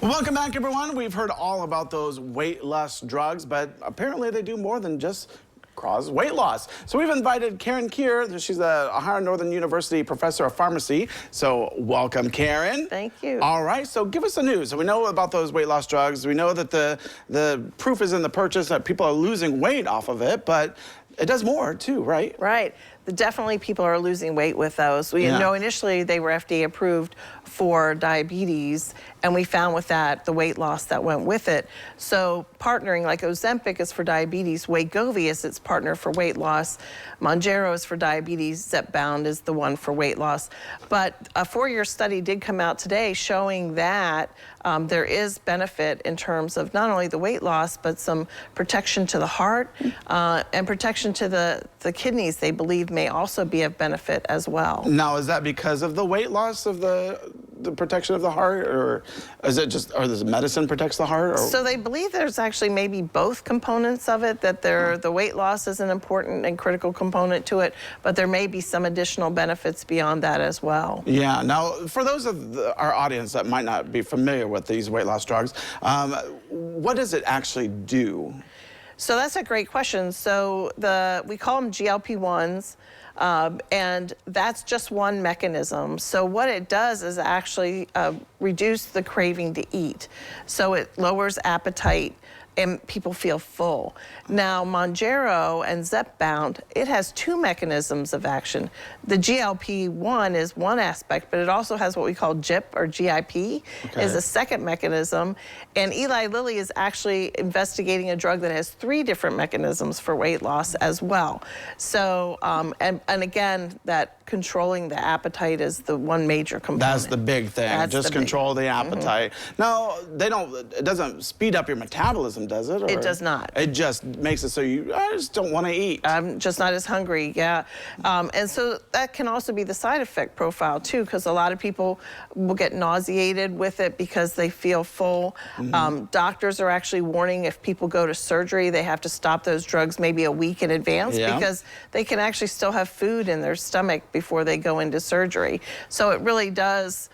Well, welcome back, everyone. We've heard all about those weight loss drugs, but apparently they do more than just cause weight loss. So we've invited Karen Kier. She's a Ohio Northern University professor of pharmacy. So welcome, Karen. Thank you. All right, so give us the news. So we know about those weight loss drugs. We know that the proof is in the purchase that people are losing weight off of it, but it does more too, right? Right. Definitely people are losing weight with those. We know initially they were FDA approved for diabetes, and we found with that the weight loss that went with it. So partnering, like Ozempic is for diabetes, Wegovy is its partner for weight loss, Mounjaro is for diabetes, Zepbound is the one for weight loss. But a 4-year study did come out today showing that there is benefit in terms of not only the weight loss, but some protection to the heart and protection to the kidneys, they believe may also be of benefit as well. Now, is that because of the weight loss of the protection of the heart, or is it just, or does medicine protects the heart? Or? So they believe there's actually maybe both components of it, that the weight loss is an important and critical component to it, but there may be some additional benefits beyond that as well. Yeah, now for those of our audience that might not be familiar with these weight loss drugs, what does it actually do? So that's a great question. So we call them GLP-1s, and that's just one mechanism. So what it does is actually reduce the craving to eat. So it lowers appetite and people feel full. Now, Mounjaro and Zepbound, it has two mechanisms of action. The GLP-1 is one aspect, but it also has what we call GIP or GIP, is a second mechanism. And Eli Lilly is actually investigating a drug that has 3 different mechanisms for weight loss as well. So, and again, that controlling the appetite is the one major component. That's the big thing, just control the appetite. Now, it doesn't speed up your metabolism, does it? Or it does not. It just makes it so I just don't want to eat. I'm just not as hungry, yeah. And so that can also be the side effect profile too, because a lot of people will get nauseated with it because they feel full. Doctors are actually warning if people go to surgery, they have to stop those drugs maybe a week in advance because they can actually still have food in their stomach before they go into surgery. So it really does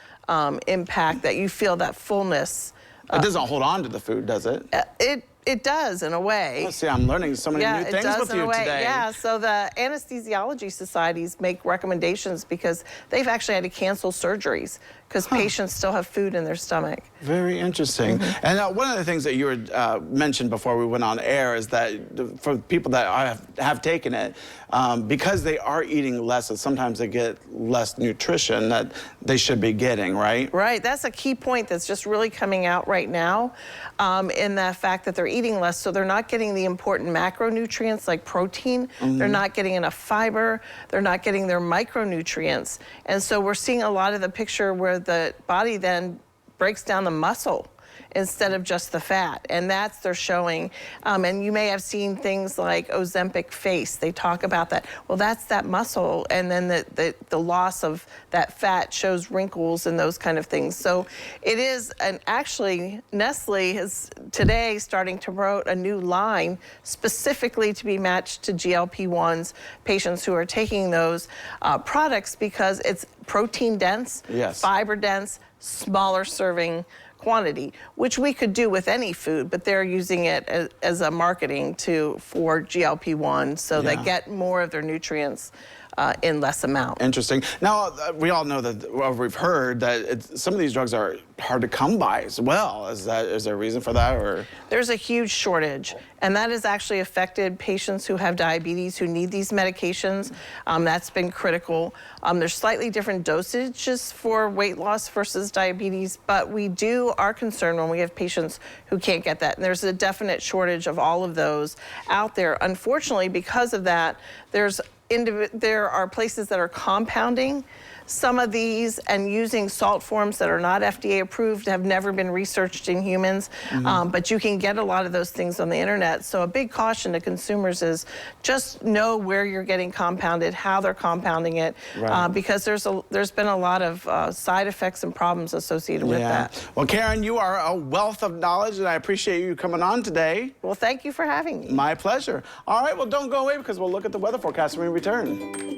impact that you feel that fullness. It doesn't hold on to the food, does it? It does, in a way. Let's see, I'm learning so many new things with you today. Yeah, so the anesthesiology societies make recommendations because they've actually had to cancel surgeries because patients still have food in their stomach. Very interesting. And one of the things that you had mentioned before we went on air is that for people that have taken it, because they are eating less, and sometimes they get less nutrition that they should be getting, right? Right. That's a key point that's just really coming out right now in the fact that they're eating less, so they're not getting the important macronutrients like protein. They're not getting enough fiber. They're not getting their micronutrients. And so we're seeing a lot of the picture where the body then breaks down the muscle instead of just the fat, and that's they're showing. And you may have seen things like Ozempic face. They talk about that. Well, that's that muscle, and then the loss of that fat shows wrinkles and those kind of things. So it is, and actually Nestle is today starting to promote a new line specifically to be matched to GLP-1s, patients who are taking those products because it's protein dense, fiber dense, smaller serving quantity, which we could do with any food, but they're using it as a marketing for GLP-1, so they get more of their nutrients in less amount. Interesting. Now, we all know that, well, we've heard that some of these drugs are hard to come by as well. Is there a reason for that? Or? There's a huge shortage, and that has actually affected patients who have diabetes who need these medications. That's been critical. There's slightly different dosages for weight loss versus diabetes, but we are concerned when we have patients who can't get that. And there's a definite shortage of all of those out there. Unfortunately, because of that, there are places that are compounding some of these and using salt forms that are not FDA approved, have never been researched in humans, but you can get a lot of those things on the internet. So a big caution to consumers is just know where you're getting compounded, how they're compounding it, because there's been a lot of side effects and problems associated with that. Well, Karen, you are a wealth of knowledge, and I appreciate you coming on today. Well, thank you for having me. My pleasure. All right, well, don't go away because we'll look at the weather forecast when we return.